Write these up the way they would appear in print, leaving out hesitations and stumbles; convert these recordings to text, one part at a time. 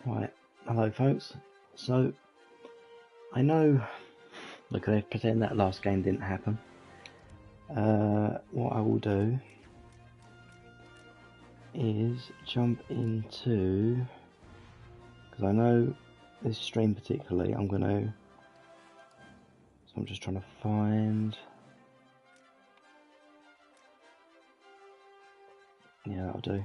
Right, hello folks. So, I know, look, let's pretend that last game didn't happen. What I will do is jump into, because I know this stream particularly, I'm just trying to find, yeah, that'll do.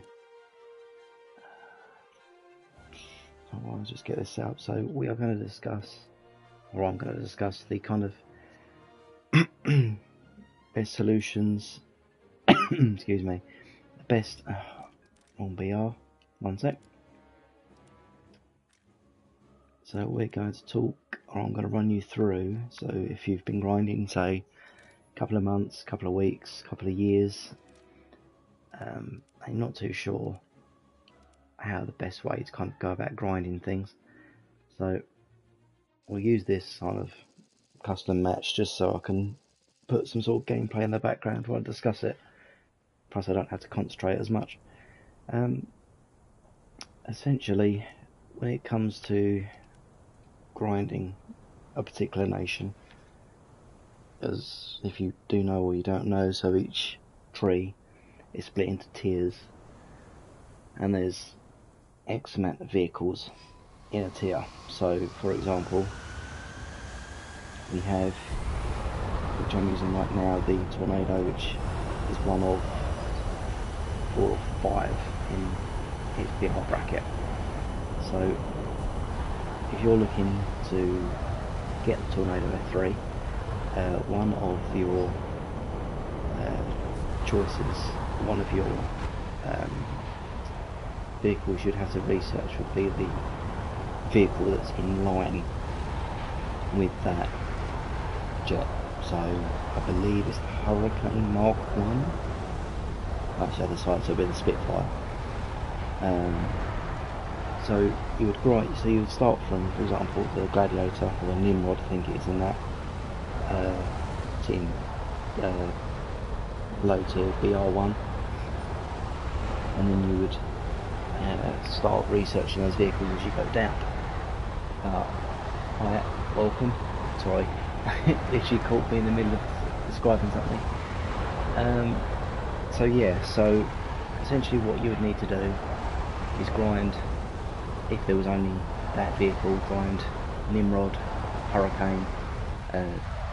I'll just get this set up. So we are going to discuss, or I'm going to discuss the kind of best solutions, excuse me, best, on BR, one sec. So we're going to talk, or I'm going to run you through, so if you've been grinding, say, a couple of months, couple of weeks, couple of years, I'm not too sure how the best way to kind of go about grinding things. So we'll use this kind of custom match just so I can put some sort of gameplay in the background while I discuss it. Plus I don't have to concentrate as much. Essentially, when it comes to grinding a particular nation, as if you do know or you don't know, so each tree is split into tiers, and there's X amount of vehicles in a tier. So, for example, we have, which I'm using right now, the Tornado, which is one of 4 or 5 in its BR bracket. So, if you're looking to get the Tornado F3, one of your choices, one of your vehicles you'd have to research would be the vehicle that's in line with that jet. So I believe it's the Hurricane Mark 1. Actually, the other side, so it'll be the Spitfire. So you would start from, for example, the Gladiator or the Nimrod, I think it is in that team, low tier BR1, and then you would start researching those vehicles as you go down. Hi, welcome. Sorry, literally caught me in the middle of describing something. So yeah, so essentially what you would need to do is grind, if there was only that vehicle, grind Nimrod, Hurricane,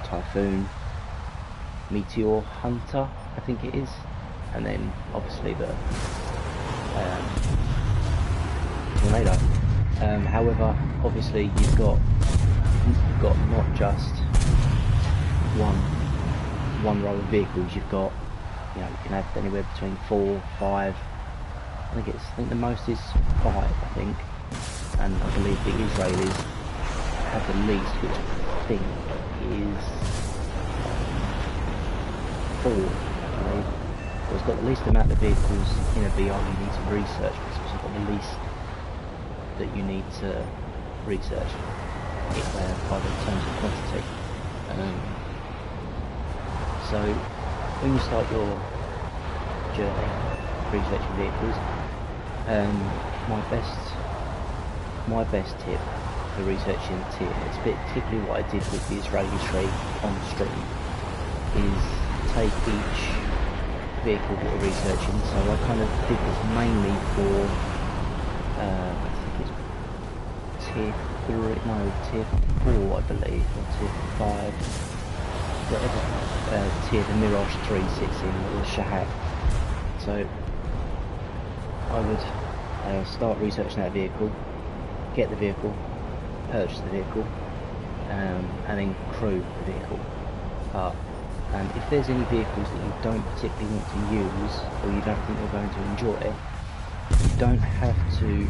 Typhoon, Meteor, Hunter, I think it is, and then obviously the Tornado. However, obviously you've got not just one row of vehicles. You've got, you can have anywhere between 4, 5. I think the most is 5. I think, and I believe the Israelis have the least, which I think is 4. I believe. So it's got the least amount of vehicles in a BR you need to research, but it's also got the least that you need to research by the terms of quantity. So when you start your journey researching vehicles, my best tip for researching tiers, particularly what I did with the Israeli tree on stream, is take each vehicle that you're researching. So I kind of did this mainly for I think it's tier 4, I believe, or tier 5, whatever tier the Mirage 3 sits in, or the Shahab. So I would start researching that vehicle, get the vehicle, purchase the vehicle, and then crew the vehicle. And if there's any vehicles that you don't particularly want to use, or you don't think you're going to enjoy, you don't have to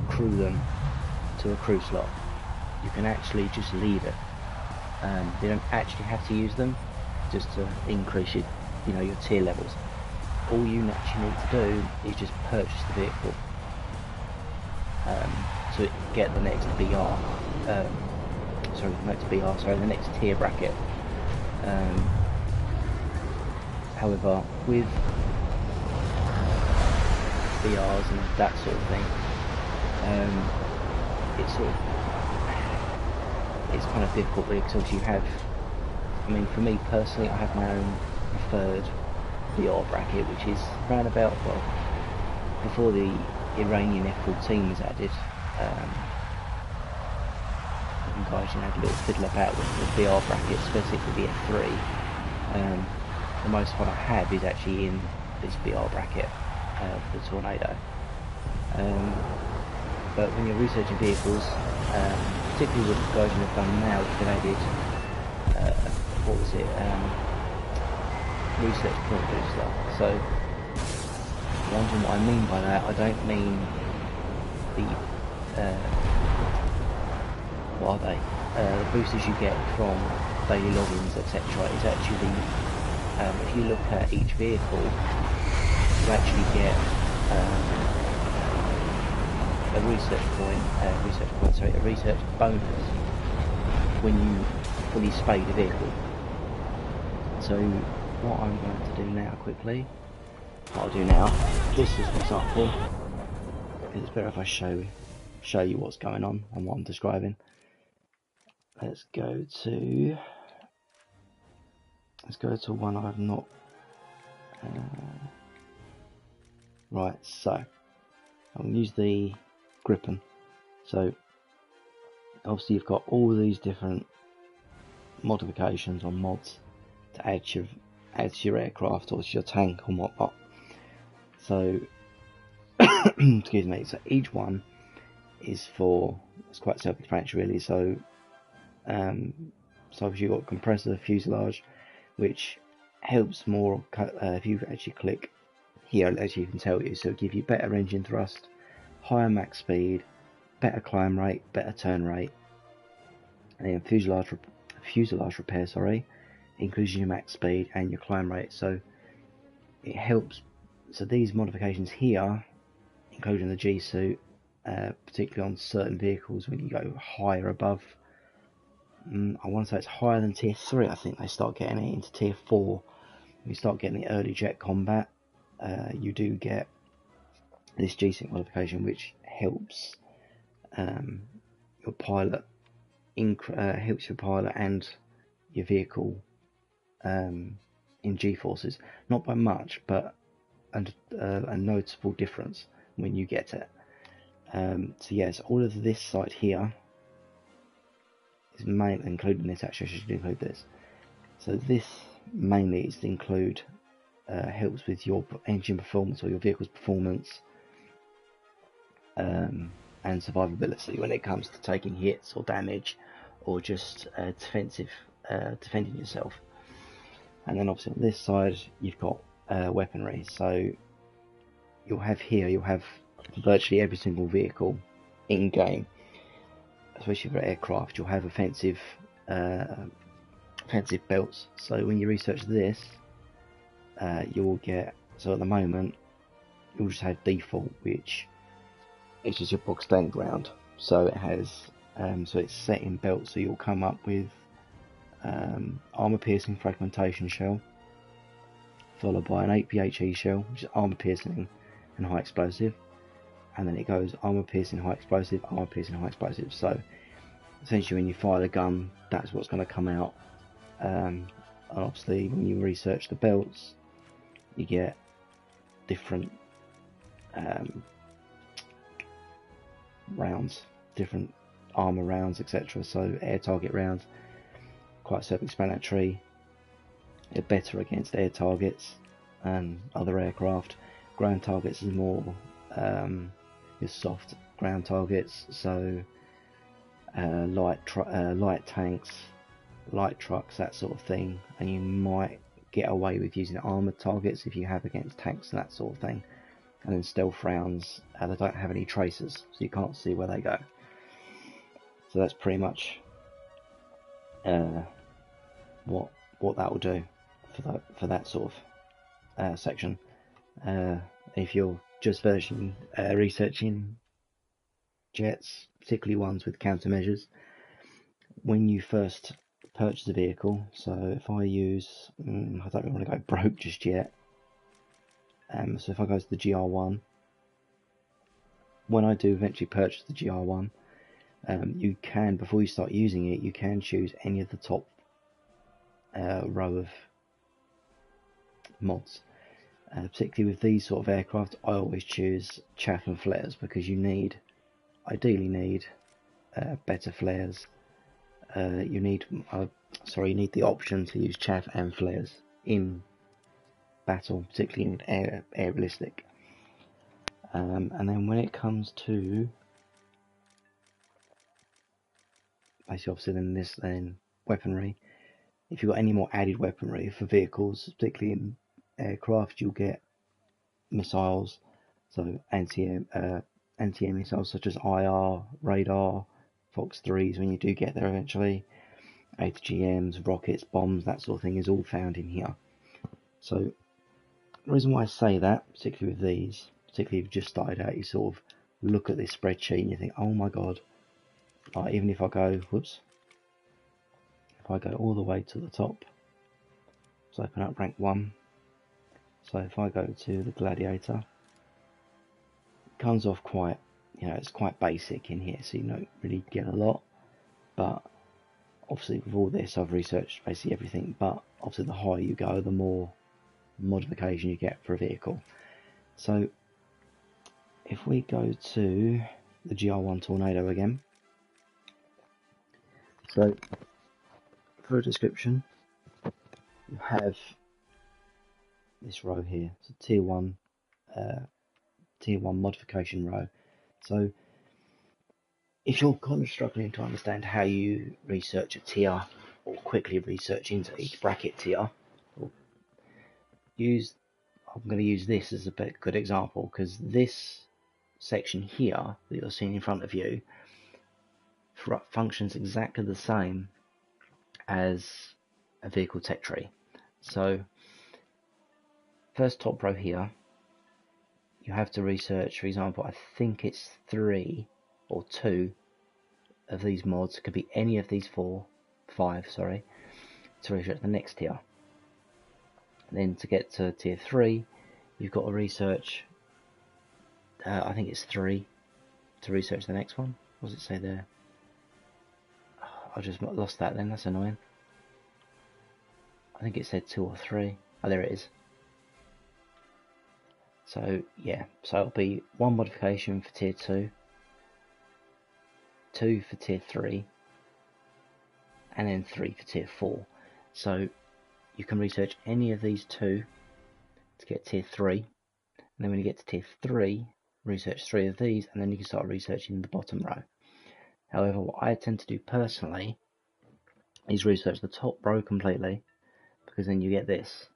crew them to a crew slot. You can actually just leave it. You don't actually have to use them, just to increase your tier levels. All you actually need to do is just purchase the vehicle to get the next the next tier bracket. However, with BRs and that sort of thing, it's sort of, it's kind of difficult really, because obviously you have, I mean, for me personally, I have my own preferred VR bracket, which is around about, well, before the Iranian F14 was added. You guys, you know, had a little fiddle about with the VR bracket, specifically the F3. The most fun I have is actually in this VR bracket for the Tornado. But when you're researching vehicles, particularly with the version they've done now, they've added, what was it, research point booster. So, wondering what I mean by that, I don't mean the, what are they? The boosters you get from daily logins, etc. is actually, if you look at each vehicle, you actually get a research bonus when you fully spade a vehicle. So what I'm going to do now quickly, just as an example, because it's better if I show you what's going on and what I'm describing. Let's go to one I've not. Right, so I'm going to use the Gripen. So obviously you've got all these different modifications or mods to add to your aircraft or to your tank or whatnot. So excuse me. So each one is it's quite self-explanatory really. So obviously you've got compressor, fuselage, which helps more. If you actually click here, as you can tell you, so it'll give you better engine thrust, higher max speed, better climb rate, better turn rate, and then fuselage repair, increases your max speed and your climb rate. So it helps. So these modifications here, including the G suit, particularly on certain vehicles when you go higher above, I want to say it's higher than tier 3. I think they start getting it into tier 4. When you start getting the early jet combat, you do get this G-Sync modification, which helps your pilot and your vehicle in G-forces, not by much, but a noticeable difference when you get it. So yes, all of this side here is mainly including this. Actually, I should include this. So this mainly is to include helps with your engine performance or your vehicle's performance and survivability when it comes to taking hits or damage or just defending yourself. And then obviously on this side you've got weaponry. So you'll have virtually every single vehicle in game, especially for aircraft. You'll have offensive belts. So when you research this, you'll get, so at the moment you'll just have default, which is just your box standard round. So it has so it's set in belt, so you'll come up with armor piercing fragmentation shell, followed by an 8PHE shell, which is armor piercing and high explosive, and then it goes armor piercing, high explosive, armor piercing, high explosive. So essentially when you fire the gun, that's what's going to come out. And obviously when you research the belts, you get different rounds, different armor rounds, etc. So air target rounds, quite self-explanatory. They're better against air targets and other aircraft. Ground targets is more your soft ground targets, so light tanks, light trucks, that sort of thing. And you might get away with using armoured targets if you have against tanks and that sort of thing. And then stealth rounds, they don't have any tracers, so you can't see where they go. So that's pretty much what that will do for that sort of section. If you're just researching jets, particularly ones with countermeasures, when you first purchase a vehicle, so if I use, I don't really want to go broke just yet, so if I go to the GR1, when I do eventually purchase the GR1, You can, before you start using it, you can choose any of the top row of mods. Particularly with these sort of aircraft, I always choose chaff and flares because you ideally need better flares. You need the option to use chaff and flares in battle, particularly in air ballistic. And then when it comes to basically, obviously, then weaponry. If you've got any more added weaponry for vehicles, particularly in aircraft, you'll get missiles, so anti-air missiles such as IR, radar, Fox 3s when you do get there eventually, ATGMs, rockets, bombs, that sort of thing is all found in here. So the reason why I say that, particularly with these, particularly if you've just started out, you sort of look at this spreadsheet and you think, oh my god, like even if I go, if I go all the way to the top, let's open up rank 1. So if I go to the Gladiator, it comes off quite, it's quite basic in here, so you don't really get a lot. But obviously with all this, I've researched basically everything, but obviously the higher you go, the more modification you get for a vehicle. So if we go to the GR1 Tornado again, so for a description, you have this row here, so tier 1 modification row. So if you're kind of struggling to understand how you research a tier or quickly research into each bracket tier, I'm going to use this as a good example, because this section here that you're seeing in front of you functions exactly the same as a vehicle tech tree. So first top row here, you have to research, for example, I think it's 3 or 2 of these mods. It could be any of these 5, to research the next tier. And then to get to tier 3, you've got to research, I think it's 3 to research the next one. What does it say there? Oh, I just lost that then, that's annoying. I think it said 2 or 3. Oh, there it is. So yeah, so it'll be 1 modification for tier 2, 2 for tier 3, and then 3 for tier 4. So you can research any of these 2 to get tier 3, and then when you get to tier 3, research 3 of these, and then you can start researching the bottom row. However, what I tend to do personally is research the top row completely, because then you get this.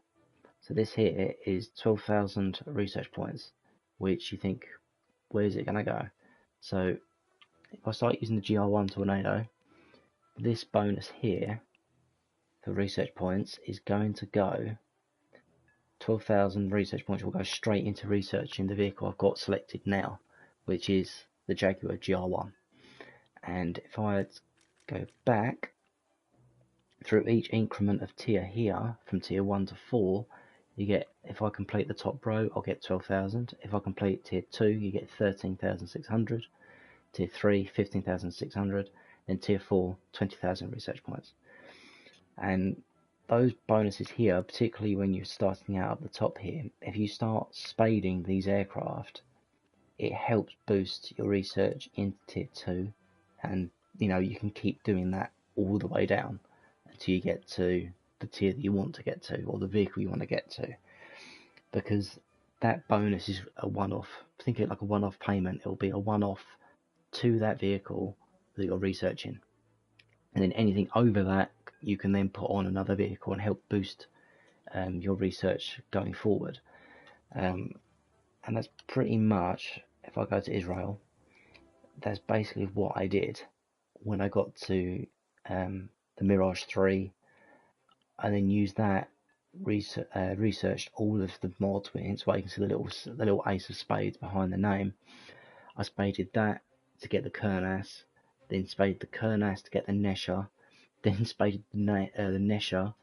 So this here is 12,000 research points, which you think, where's it going to go? So if I start using the GR1 Tornado, this bonus here for research points is going to go, 12,000 research points will go straight into researching the vehicle I've got selected now, which is the Jaguar GR1. And if I go back through each increment of tier here, from tier 1 to 4, you get, if I complete the top row, I'll get 12,000. If I complete tier 2, you get 13,600. Tier 3, 15,600. Then tier 4, 20,000 research points. And those bonuses here, particularly when you're starting out at the top here, if you start spading these aircraft, it helps boost your research into tier 2. And, you can keep doing that all the way down until you get to the tier that you want to get to, or the vehicle you want to get to, because that bonus is a one-off. Think of it like a one-off payment. It'll be a one-off to that vehicle that you're researching, and then anything over that you can then put on another vehicle and help boost your research going forward. And that's pretty much, if I go to Israel, that's basically what I did when I got to the Mirage 3. I then used that, researched all of the mods, hence why you can see the little ace of spades behind the name. I spaded that to get the Kernas, then spaded the Kernas to get the Nesher, then spaded the Nesher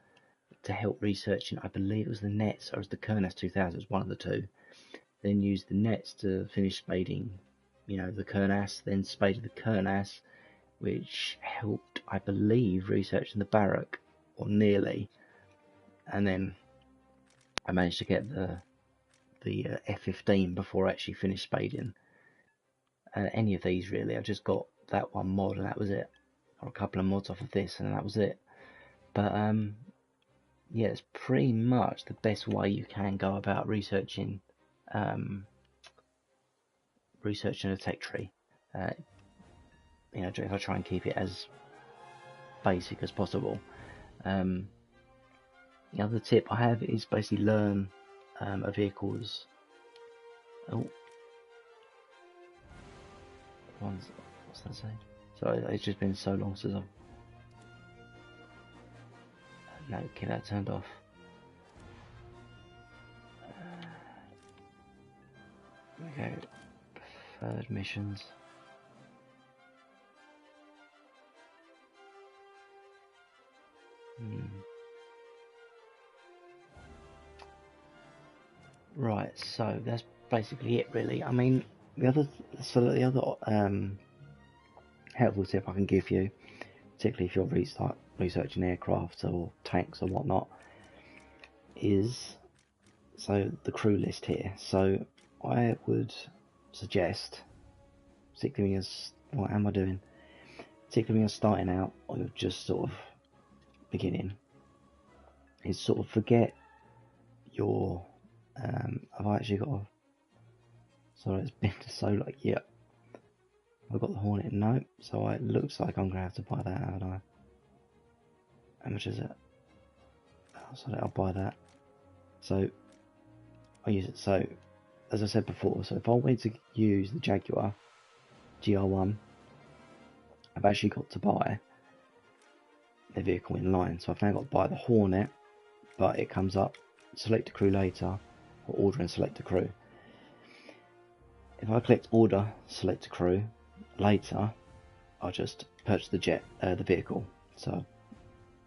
to help researching, I believe it was the Nets or it was the Kernas 2000, it was one of the two. Then used the Nets to finish spading, the Kernas, then spaded the Kernas, which helped, I believe, researching the barrack, or nearly. And then I managed to get the F-15 before I actually finished spading. Any of these really, I just got that one mod and that was it, or a couple of mods off of this and that was it. But yeah, it's pretty much the best way you can go about researching a tech tree. You know, if I try and keep it as basic as possible. The other tip I have is basically learn a vehicle's what's that say? Sorry, it's just been so long since I've no, okay, that turned off. We go preferred missions. Right, so that's basically it, really. I mean, the other helpful tip I can give you, particularly if you're researching aircraft or tanks or whatnot, is the crew list here. So I would suggest, particularly when you're starting out or you're just sort of beginning, is sort of forget your I've actually got a, sorry, it's been so like, yeah, I've got the Hornet, no, so it looks like I'm gonna have to buy that, haven't I? How much is it? Oh, sorry, I'll buy that. So I use it. So as I said before, so if I wanted to use the Jaguar GR1, I've actually got to buy the vehicle in line. So I've now got to buy the Hornet, but it comes up select a crew later, or order and select a crew. If I click order, select a crew later, I'll just purchase the vehicle. So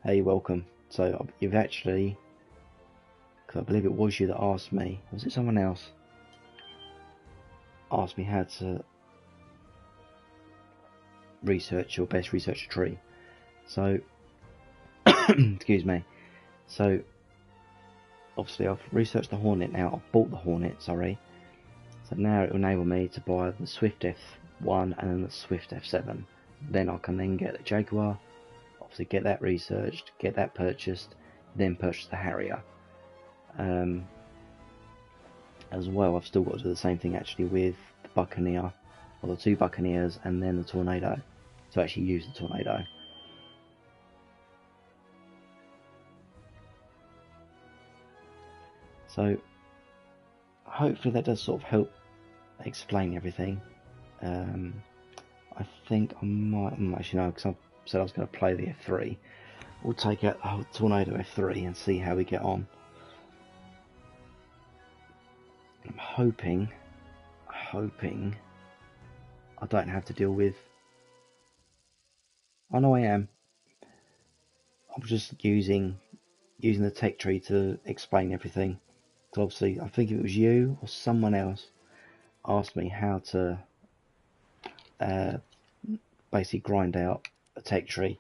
hey, welcome. So you've actually, because I believe it was you that asked me, was it someone else? Asked me how to research your best research tree. So excuse me. So obviously I've researched the Hornet now. I've bought the Hornet, sorry. So now it will enable me to buy the Swift F1 and then the Swift F7. Then I can then get the Jaguar, obviously get that researched, get that purchased, then purchase the Harrier. As well, I've still got to do the same thing actually with the Buccaneer, or the two Buccaneers, and then the Tornado, to actually use the Tornado. So hopefully that does sort of help explain everything. I think I might, actually no, because I said I was going to play the F3. We'll take out the Tornado F3 and see how we get on. I'm hoping I don't have to deal with, I know I am. I'm just using the tech tree to explain everything. So obviously, I think if it was you or someone else asked me how to basically grind out a tech tree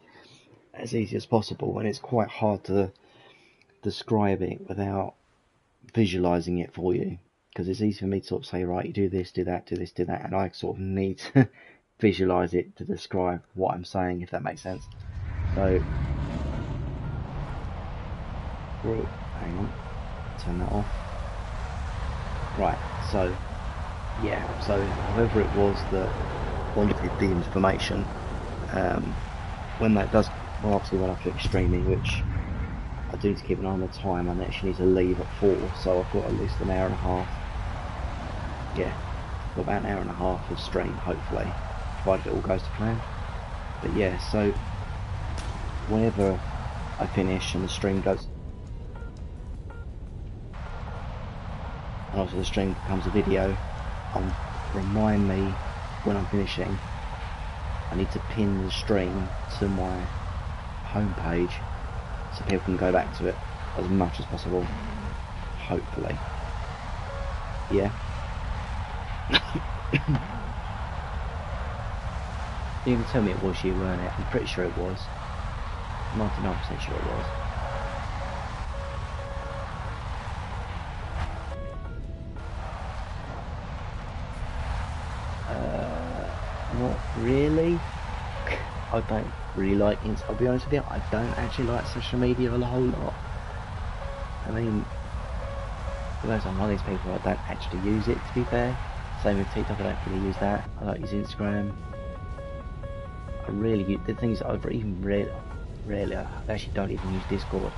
as easy as possible, and it's quite hard to describe it without visualizing it for you, because it's easy for me to sort of say, right, you do this, do that, do this, do that, and I sort of need to visualize it to describe what I'm saying, if that makes sense. So, hang on, turn that off. Right, so yeah, so whoever it was that wanted the information, when that does, well, obviously when I click streaming, which I do need to keep an eye on the time, I actually need to leave at 4, so I've got at least an hour and a half. Yeah, got about an hour and a half of stream, hopefully, provided it all goes to plan. But yeah, so whenever I finish and the stream goes, and also the stream becomes a video, remind me when I'm finishing. I need to pin the stream to my homepage so people can go back to it as much as possible, hopefully. Yeah. You can tell me it was you, weren't it? I'm pretty sure it was. 99% sure it was. Not really. I don't really like I'll be honest with you, I don't actually like social media a whole lot. I mean, because I'm one of these people, I don't actually use it, to be fair. Same with TikTok, I don't really use that. I like use Instagram. The things I've even rarely, I actually don't even use Discord.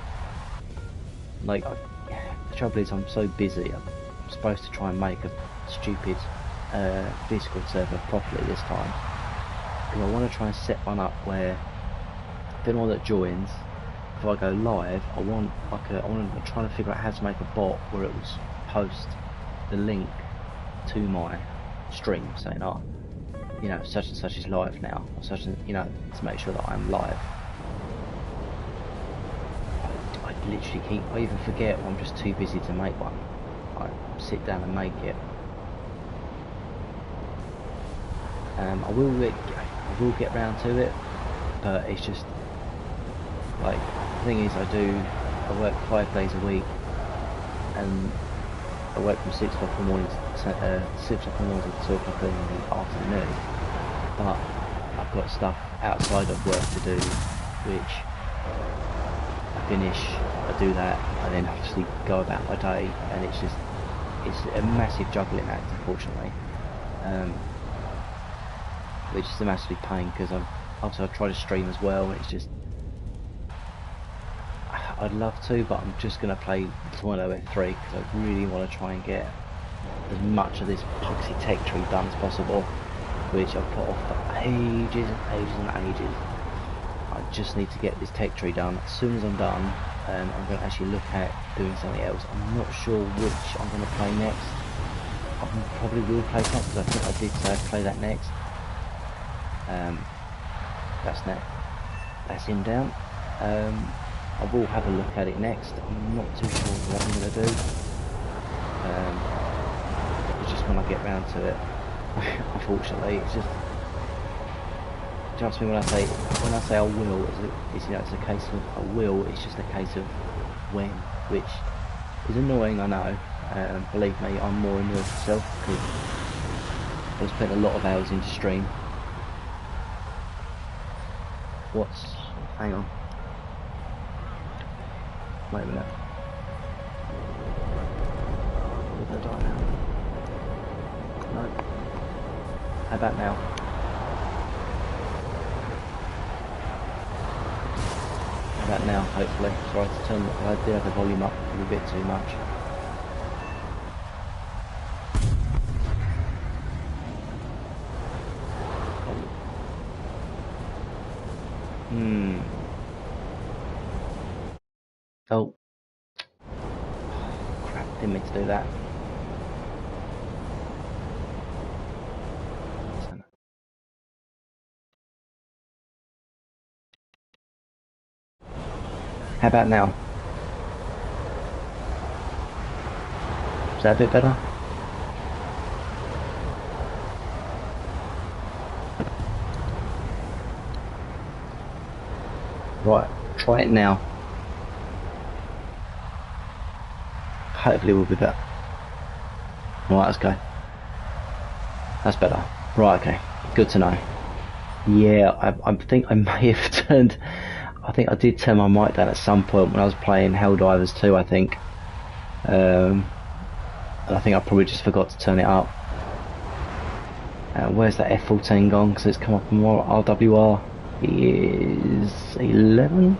Like, the trouble is I'm so busy, I'm supposed to try and make a stupid Discord server properly this time. Because I want to try and set one up where, if anyone that joins, if I go live, I'm trying to figure out how to make a bot where it will post the link to my stream saying, oh, you know, such and such is live now, or such and, you know, to make sure that I'm live. I literally I even forget, or I'm just too busy to make one. I sit down and make it. I will get round to it, but it's just like, the thing is, I work 5 days a week, and I work from 6 o'clock in the morning to 6 o'clock in the morning to 2 o'clock in the afternoon. But I've got stuff outside of work to do, which I finish, I do that, and then obviously go about my day, and it's a massive juggling act, unfortunately. Which is a massive pain, because I try to stream as well, and it's just, I'd love to, but I'm just going to play Tourneau F3 because I really want to try and get as much of this Puxy Tech Tree done as possible, which I've put off for ages and ages and ages. I just need to get this Tech Tree done. As soon as I'm done, I'm going to actually look at doing something else. I'm not sure which I'm going to play next. I probably will play that, because I think I did say I'd play that next. That's him down. I will have a look at it next. I'm not too sure what I'm going to do. It's just when I get round to it. Unfortunately, it's just. Do you know what I mean? When I say I will, it's you know, it's a case of I will. It's just a case of when, which is annoying. I know. Believe me, I'm more annoyed myself because I've spent a lot of hours into stream. Hang on. Wait a minute. Did I die now? No. How about now? How about now, hopefully? Sorry to turn, I did have the volume up a bit too much. Oh. Crap, didn't mean to do that. How about now? Is that a bit better? Right, try it now. Hopefully we'll be better. Right, let's go. That's better. Right, okay. Good to know. Yeah, I think I may have turned... I think I did turn my mic down at some point when I was playing Helldivers 2, I think. And I think I probably just forgot to turn it up. Where's that F14 gone? Because it's come up on RWR. It is 11?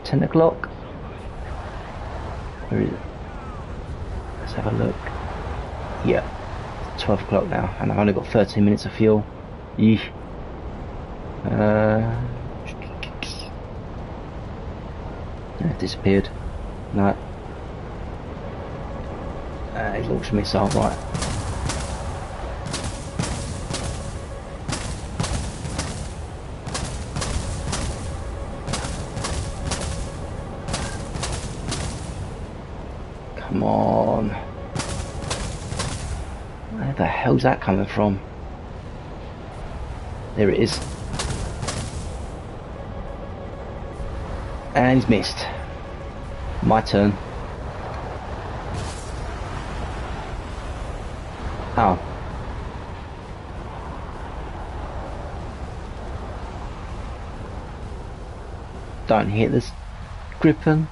10 o'clock? Where is it? Let's have a look. Yeah, it's 12 o'clock now, and I've only got 13 minutes of fuel. Yeesh. It disappeared. No. He launched a missile, right. Come on. Where the hell's that coming from? There it is. And he's missed. My turn. Oh. Don't hit this Gripen.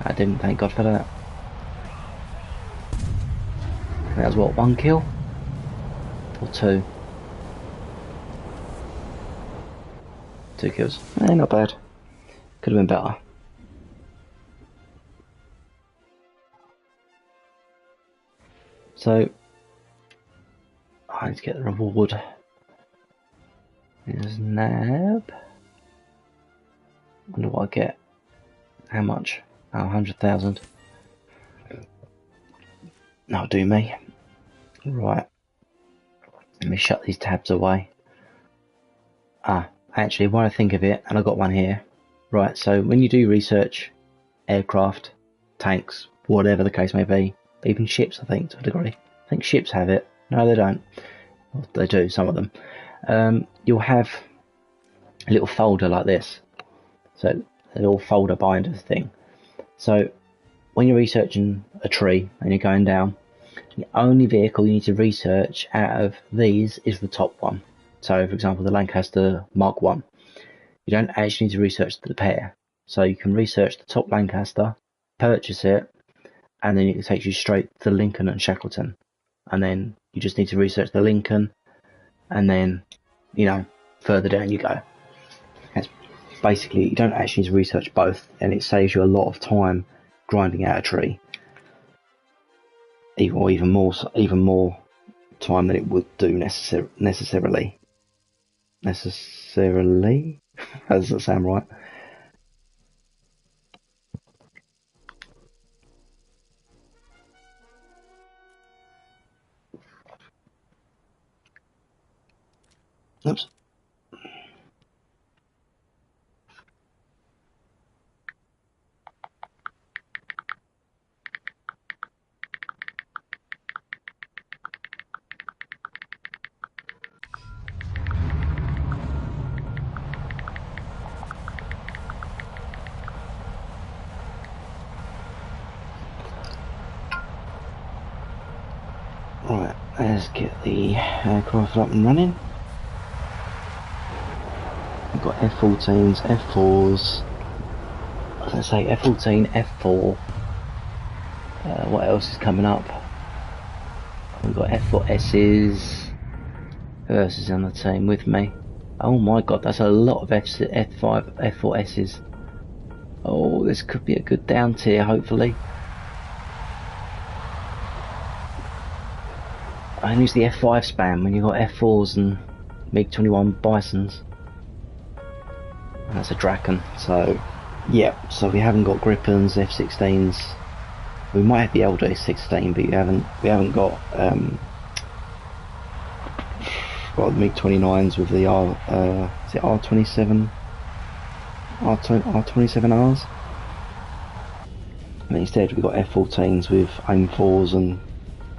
I didn't, thank God for that. That was what, 1 kill? Or 2? 2 kills. Not bad. Could have been better. So, I need to get the reward. There's Nab. Wonder what I get. How much? Oh, 100,000. That'll do me. Right. Let me shut these tabs away. Actually, while I think of it, and I got one here. Right, so when you do research aircraft, tanks, whatever the case may be, even ships, I think, to a degree. I think ships have it. No, they don't. Well, they do, some of them. You'll have a little folder like this. So, a little folder binder thing. So, when you're researching a tree and you're going down, the only vehicle you need to research out of these is the top one. So, for example, the Lancaster Mark 1. You don't actually need to research the pair. So you can research the top Lancaster, purchase it, and then it takes you straight to Lincoln and Shackleton. And then you just need to research the Lincoln, and then, further down you go. That's basically, you don't actually need to research both, and it saves you a lot of time grinding out a tree. Even more time than it would do necessarily. Necessarily? That doesn't sound right. Oops. Right, let's get the aircraft up and running. We've got F-14s, F-4s, I was going to say F-14, F-4, what else is coming up? We've got F-4Ss, who else is on the team with me? Oh my god, that's a lot of F5, F4Ss. Oh, this could be a good down tier, hopefully. I use the F5 spam when you've got F4s and MiG-21 Bisons. And that's a Draken, so yeah, so we haven't got Gripens, F-16s. We might have the LJ-16, but we haven't got the MiG-29s with the is it R27? R27Rs? And instead we've got F-14s with AIM-4s and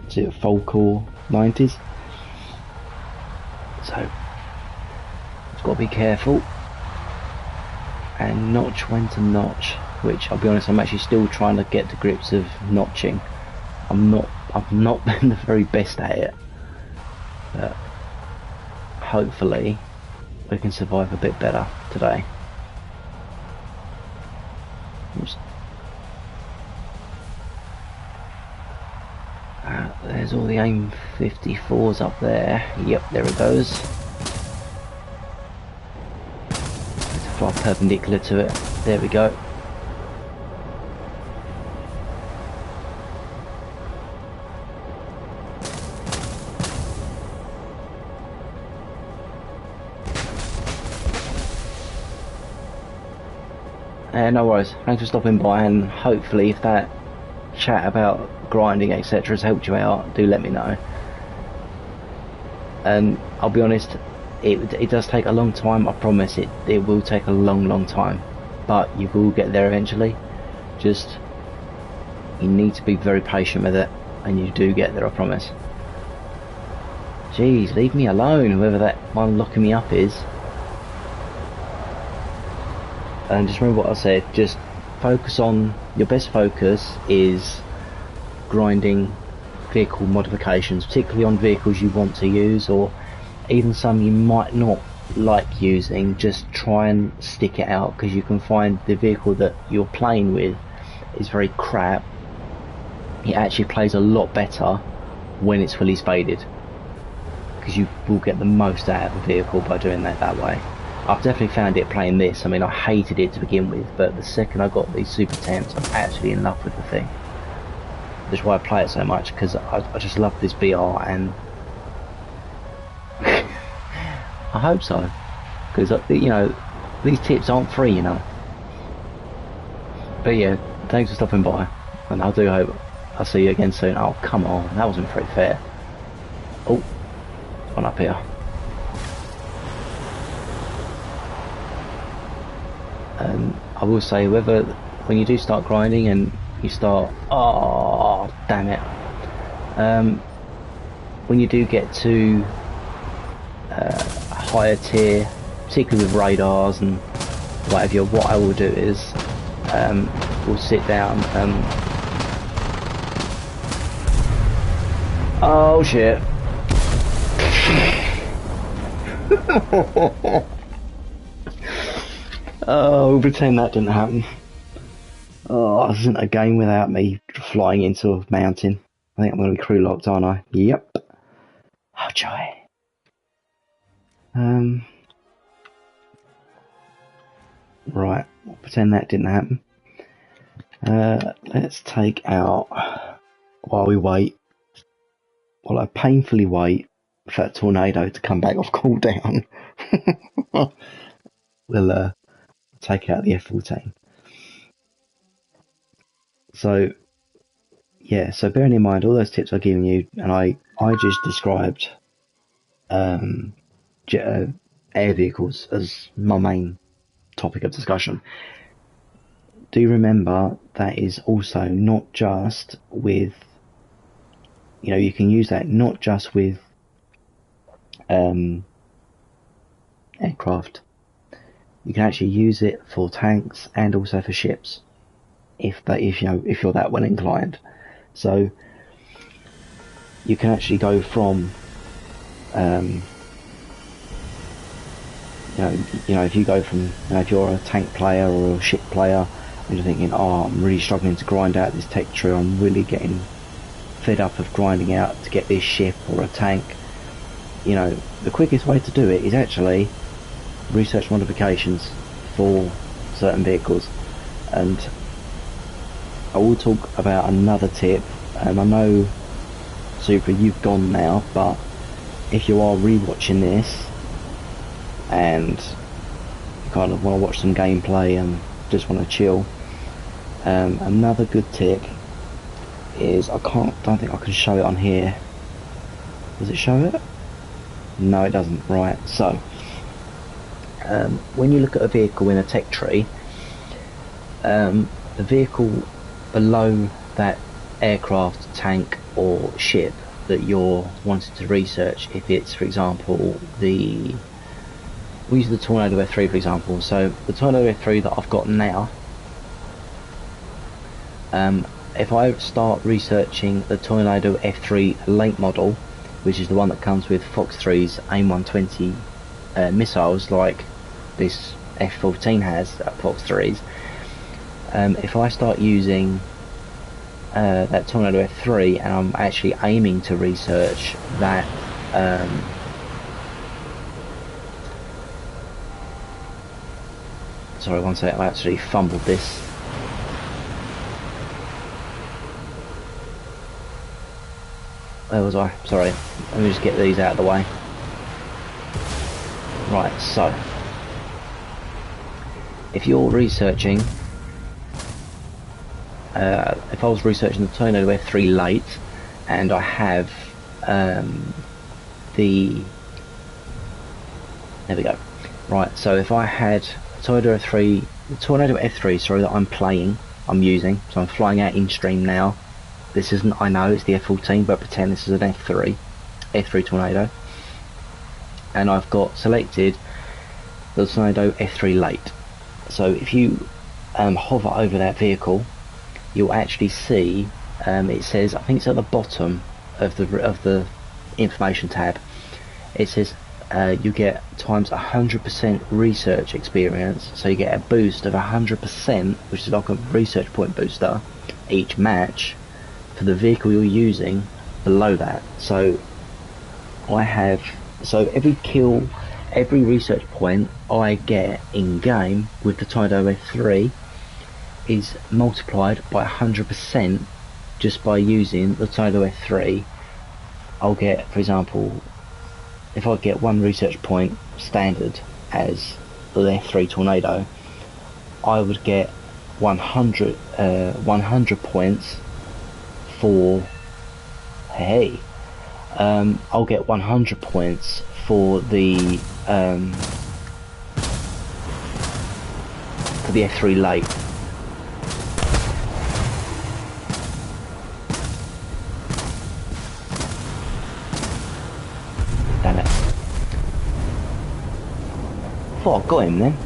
is it Falkor 90s? So it's got to be careful and notch when to notch, which I'll be honest, I'm actually still trying to get to grips of notching. I've not been the very best at it, but hopefully we can survive a bit better today. There's all the AIM-54s up there. Yep, there it goes. Let's fly perpendicular to it. There we go. No worries. Thanks for stopping by, and hopefully if that chat about grinding etc has helped you out, do let me know. And I'll be honest, it does take a long time. I promise it will take a long time, but you will get there eventually. Just you need to be very patient with it, and you do get there, I promise. Jeez, leave me alone, whoever that one locking me up is. And just remember what I said, just focus on, your best focus is grinding vehicle modifications, particularly on vehicles you want to use, or even some you might not like using. Just try and stick it out, because you can find the vehicle that you're playing with is very crap. It actually plays a lot better when it's fully spaded, because you will get the most out of a vehicle by doing that way. I've definitely found it playing this. I mean, I hated it to begin with, but the second I got these super temps, I'm actually in love with the thing. That's why I play it so much, because I just love this BR, and I hope so, because you know, these tips aren't free, you know. But yeah, thanks for stopping by, and I do hope I'll see you again soon. Oh, come on, that wasn't very fair. Oh, one up here. I will say, when you do start grinding and you start, oh damn it, when you do get to a higher tier, particularly with radars and whatever, what I will do is we'll sit down and oh shit. Oh, we'll pretend that didn't happen. Oh, this isn't a game without me flying into a mountain. I think I'm going to be crew locked, aren't I? Yep. Oh, joy. Right, we'll pretend that didn't happen. Let's take out, while we wait, while I painfully wait for that tornado to come back off cooldown, we'll take out the F-14. So, yeah, so bearing in mind all those tips I've given you, and I just described air vehicles as my main topic of discussion. Do remember that is also not just with, you know, you can use that not just with aircraft. You can actually use it for tanks and also for ships, if you're that well inclined. So you can actually go from if you go from, if you're a tank player or a ship player and you're thinking, oh, I'm really struggling to grind out this tech tree, I'm really getting fed up of grinding out to get this ship or a tank, you know, the quickest way to do it is actually research modifications for certain vehicles. And I will talk about another tip, and I know Super, you've gone now, but if you are rewatching this and you kind of want to watch some gameplay and just want to chill, another good tip is, don't think I can show it on here. Does it show it? No, it doesn't. Right, so when you look at a vehicle in a tech tree, the vehicle below that aircraft, tank or ship that you're wanting to research, if it's, for example, we'll use the Tornado F3 for example. So the Tornado F3 that I've got now, if I start researching the Tornado F3 late model, which is the one that comes with Fox 3's AIM-120 missiles like this F-14 has at Fox 3's, if I start using that Tornado F3 and I'm actually aiming to research that sorry, one sec, I actually fumbled this. Where was I? Sorry, let me just get these out of the way. Right, so if you're researching, if I was researching the Tornado F3 late and I have there we go. Right, so if I had Tornado F3, sorry, that I'm using, so I'm flying out in stream now. This isn't, I know it's the F-14, but pretend this is an F3 Tornado. and I've got selected the Tornado F3 Late. So if you hover over that vehicle, you'll actually see it says, I think it's at the bottom of the information tab, it says you get times 100% research experience, so you get a boost of 100%, which is like a research point booster each match for the vehicle you're using below that. So every kill, every research point I get in game with the Tornado F3 is multiplied by 100% just by using the Tornado F3. I'll get, for example, if I get one research point standard as the F3 Tornado, I would get 100 points for, I'll get 100 points for the F3 Late. Damn it. Thought I got him then.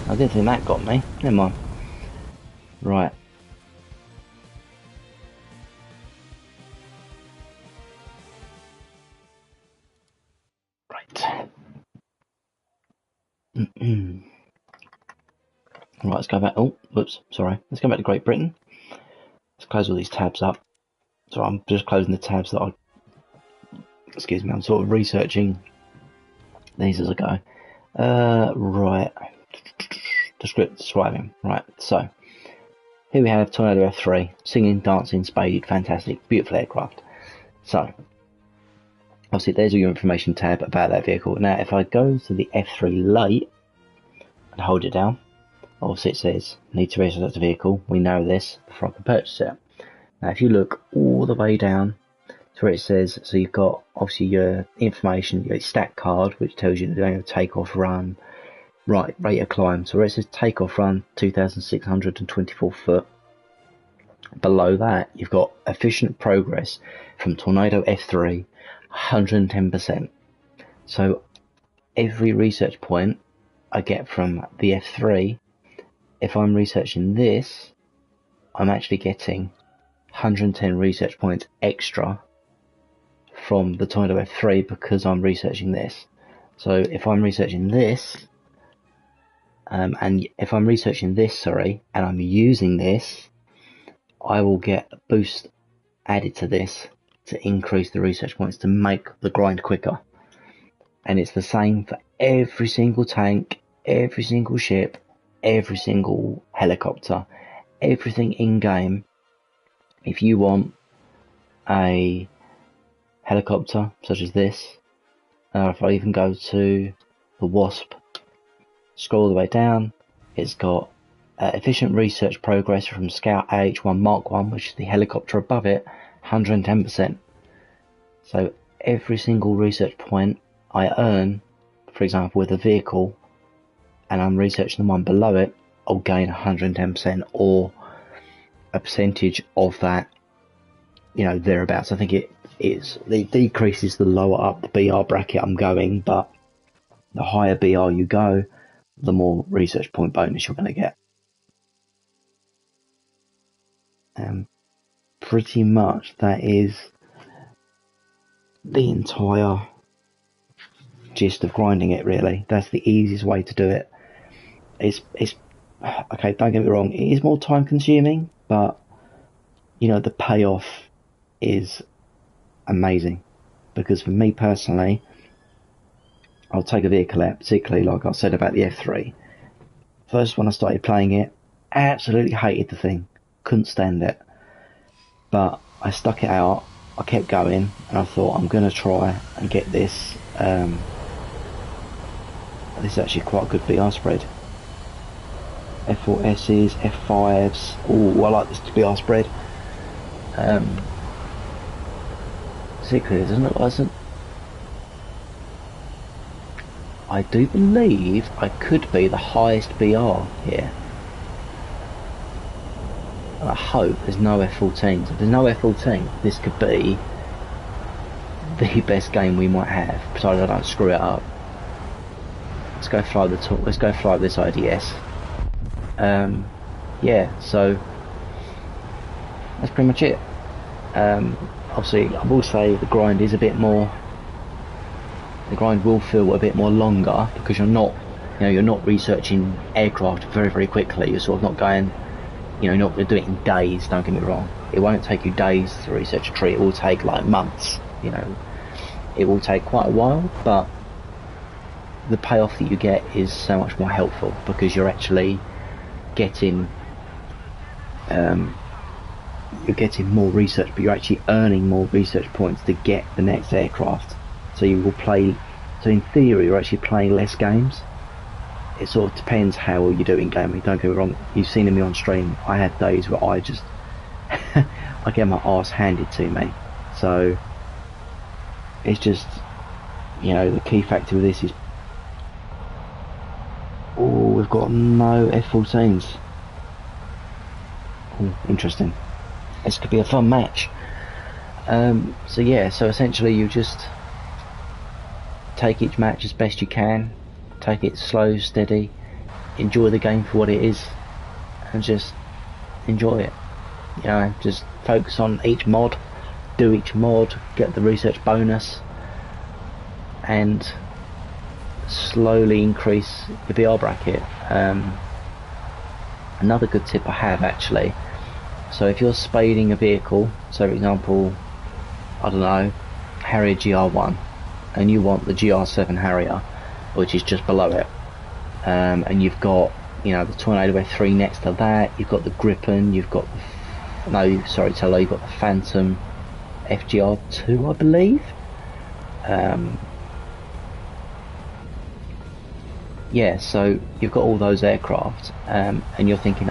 I didn't think that got me. Never mind. Right. Right, let's go back. Oh, whoops, sorry. Let's go back to Great Britain. Let's close all these tabs up. So I'm just closing the tabs that excuse me, I'm sort of researching these as I go. Right. Describing. Right, so here we have Tornado F3, singing, dancing, spaded, fantastic, beautiful aircraft. So obviously there's all your information tab about that vehicle. Now if I go to the F3 Late and hold it down, obviously it says need to research the vehicle. We know this before I can purchase it. Now if you look all the way down to where it says, so you've got obviously your information, your stat card, which tells you the takeoff run, right, rate of climb. So where it says takeoff run 2,624 foot, below that you've got efficient progress from Tornado F3, 110%. So every research point I get from the F3, if I'm researching this, I'm actually getting 110 research points extra from the Tornado F3 because I'm researching this. So if I'm researching this, and I'm using this, I will get a boost added to this to increase the research points to make the grind quicker. And it's the same for every single tank, every single ship, every single helicopter, everything in game. If you want a helicopter such as this, if I even go to the Wasp, scroll all the way down, it's got efficient research progress from Scout AH-1 Mark 1, which is the helicopter above it, 110%. So every single research point I earn, for example with a vehicle, and I'm researching the one below it, I'll gain 110% or a percentage of that, thereabouts. I think it decreases the lower up the BR bracket I'm going, but the higher BR you go, the more research point bonus you're going to get. Pretty much that is the entire gist of grinding it, really. That's the easiest way to do it. It's okay, don't get me wrong, it is more time consuming, but the payoff is amazing. Because for me personally, I'll take a vehicle out, particularly like I said about the F3. First when I started playing it, absolutely hated the thing, couldn't stand it, but I stuck it out, I kept going, and I thought I'm going to try and get this. This is actually quite a good BR spread. F4Ss, F5s, oh, I like this BR spread. Particularly, doesn't it? I do believe I could be the highest BR here. I hope there's no F14s. If there's no F14, this could be the best game we might have, provided I don't screw it up. Let's go fly this IDS. Yeah, so that's pretty much it. Obviously, I will say the grind is a bit more. The grind will feel a bit more longer because you're not researching aircraft very, very quickly. You're sort of not going, you're not going to do it in days. Don't get me wrong. It won't take you days to research a tree. It will take like months. It will take quite a while, but the payoff that you get is so much more helpful because you're actually getting more research, but you're actually earning more research points to get the next aircraft. So you will play. So in theory, you're actually playing less games. It sort of depends how well you do in gaming. Don't get me wrong. You've seen me on stream. I have days where I just I get my arse handed to me. So it's just, the key factor with this is, we've got no F-14s. Interesting. This could be a fun match. So essentially you just take each match as best you can, take it slow, steady, enjoy the game for what it is, and just enjoy it. Just focus on each mod, do each mod, get the research bonus, and slowly increase your BR bracket. Another good tip I have actually, so if you're spading a vehicle, so for example, I don't know, Harrier GR1, and you want the GR7 Harrier, which is just below it, and you've got the Tornado F3 next to that, you've got the Gripen, you've got you've got the Phantom FGR2, I believe. So you've got all those aircraft, and you're thinking,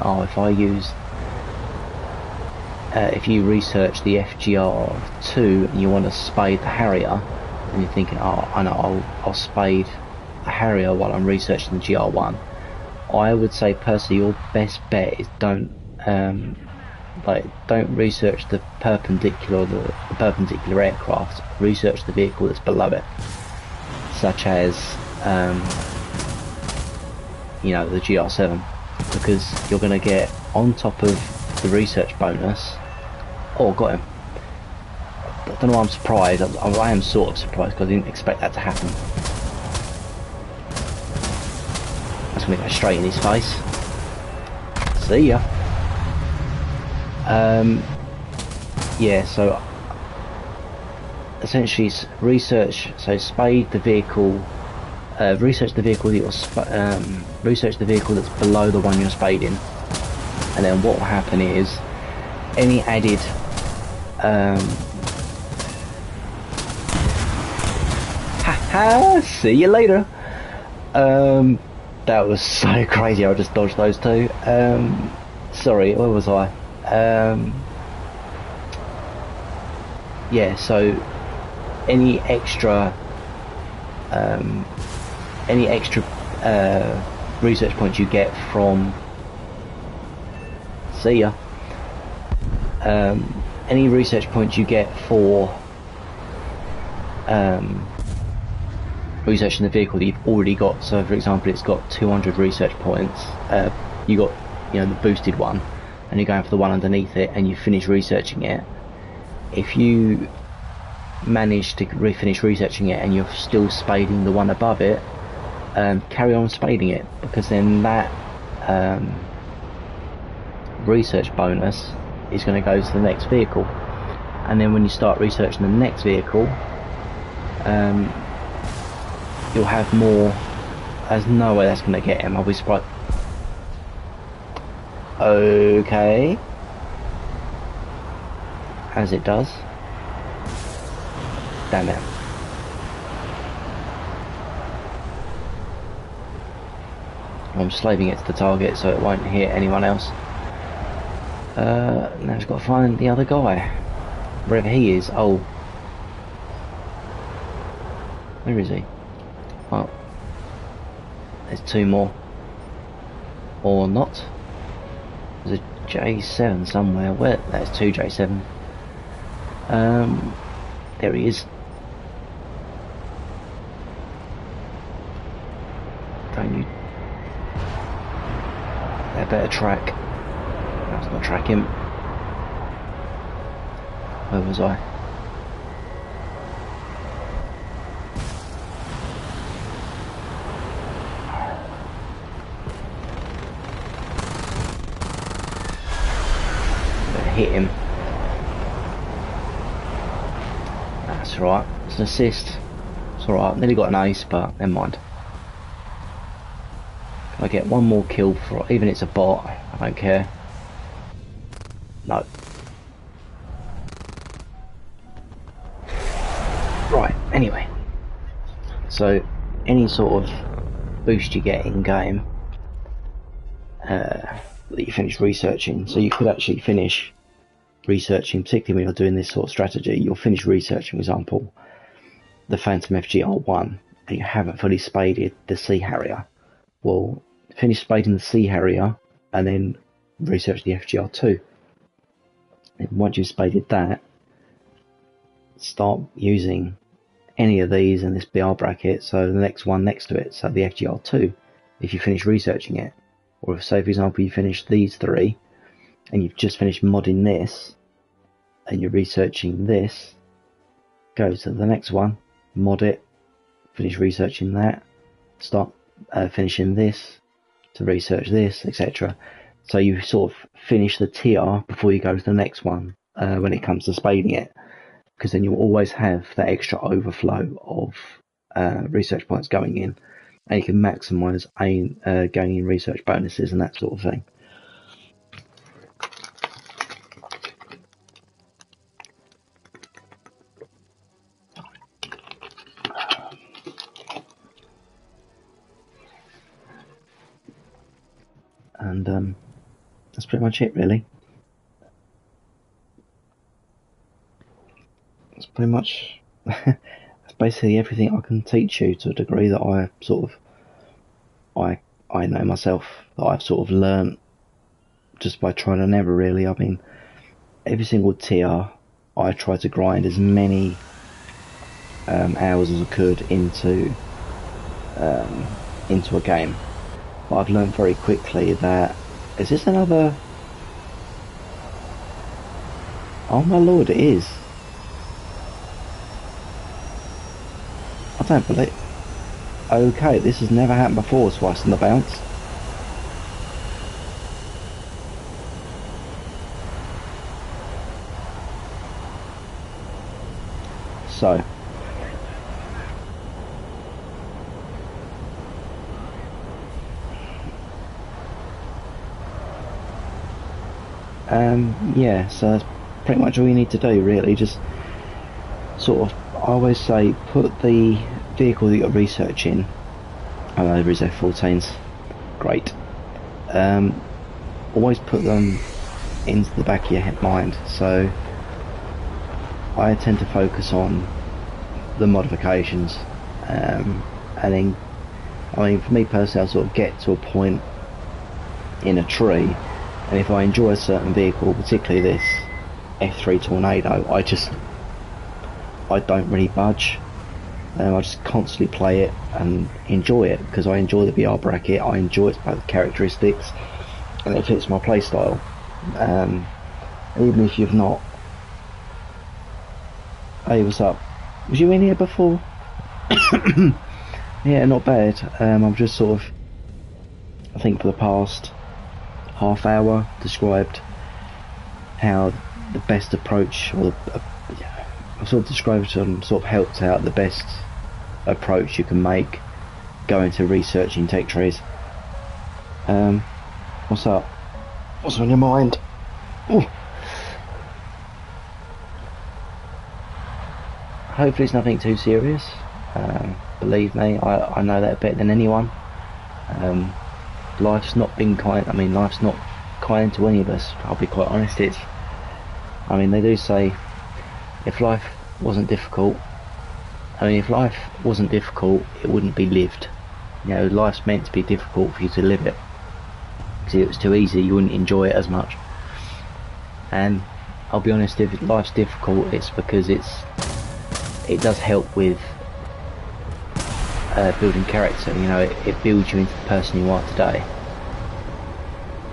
if you research the FGR2 and you want to spade the Harrier, and you're thinking, I'll spade the Harrier while I'm researching the GR1. I would say personally, your best bet is don't research the perpendicular aircraft. Research the vehicle that's below it, such as the GR7, because you're going to get on top of the research bonus. Oh, got him. I don't know why I'm surprised. I am sort of surprised because I didn't expect that to happen. That's going to go straight in his face. See ya. So essentially research, so spade the vehicle, research the vehicle that you're research the vehicle that's below the one you're spading, and then what will happen is any added see you later. That was so crazy. I just dodged those two. Sorry, where was I? So any extra research points you get from any research points you get for researching the vehicle that you've already got. So for example, it's got 200 research points, you got the boosted one, and you're going for the one underneath it, and you finish researching it. If you manage to finish researching it and you're still spading the one above it, carry on spading it, because then that research bonus is going to go to the next vehicle, and then when you start researching the next vehicle, you'll have more. There's no way that's going to get him. I'll be surprised. Okay, as it does. Damn it. I'm slaving it to the target so it won't hit anyone else. Now I've got to find the other guy, wherever he is. Oh, where is he? Well, there's two more, or not. There's a J7 somewhere. Where? That's two J7. There he is. better track. That's not tracking. Where was I? Better hit him. That's alright. It's an assist. It's alright. Nearly got an ace, but never mind. Can I get one more kill for even it's a bot? I don't care. No. Right, anyway. So, any sort of boost you get in game that you finish researching, so you could actually finish researching, particularly when you're doing this sort of strategy, you'll finish researching, for example, the Phantom FGR1, and you haven't fully spaded the Sea Harrier. Well, finish spading the Sea Harrier, and then research the FGR2. And once you've spaded that, start using any of these in this BR bracket, so the next one next to it, so the FGR2, if you finish researching it. Or if, say for example, you finish these three, and you've just finished modding this, and you're researching this, go to the next one, mod it, finish researching that, start finishing this, to research this, etc. So you sort of finish the tier before you go to the next one, when it comes to spading it, because then you'll always have that extra overflow of research points going in, and you can maximise going in research bonuses and that sort of thing. And that's pretty much it, really. It's pretty much that's basically everything I can teach you to a degree that I sort of I know myself, that I've sort of learnt just by trial and error, really. I mean, every single tier I try to grind as many hours as I could into a game. But I've learned very quickly that... Is this another... Oh my lord, it is. I don't believe... Okay, this has never happened before, twice in the bounce. So... yeah, so that's pretty much all you need to do, really. Just sort of, I always say, put the vehicle that you're researching, I know there is F-14s, great, always put them into the back of your mind. So I tend to focus on the modifications, and then, I mean, for me personally, I sort of get to a point in a tree, and if I enjoy a certain vehicle, particularly this F3 Tornado, I don't really budge. I just constantly play it and enjoy it, because I enjoy the VR bracket, I enjoy its both characteristics, and it fits my playstyle. Even if you've not... Hey, what's up? Was you in here before? Yeah, not bad. I've just sort of, I think for the past half hour, described how the best approach, or I've sort of described and sort of helped out the best approach you can make going to researching tech trees. What's up? What's on your mind? Ooh. Hopefully it's nothing too serious. Believe me, I know that better than anyone. Life's not been kind. I mean, life's not kind to any of us. I'll be quite honest. I mean, they do say, if life wasn't difficult, it wouldn't be lived. You know, life's meant to be difficult for you to live it. Because if it was too easy, you wouldn't enjoy it as much. And I'll be honest, if life's difficult, it's because it does help with building character. You know, it builds you into the person you are today.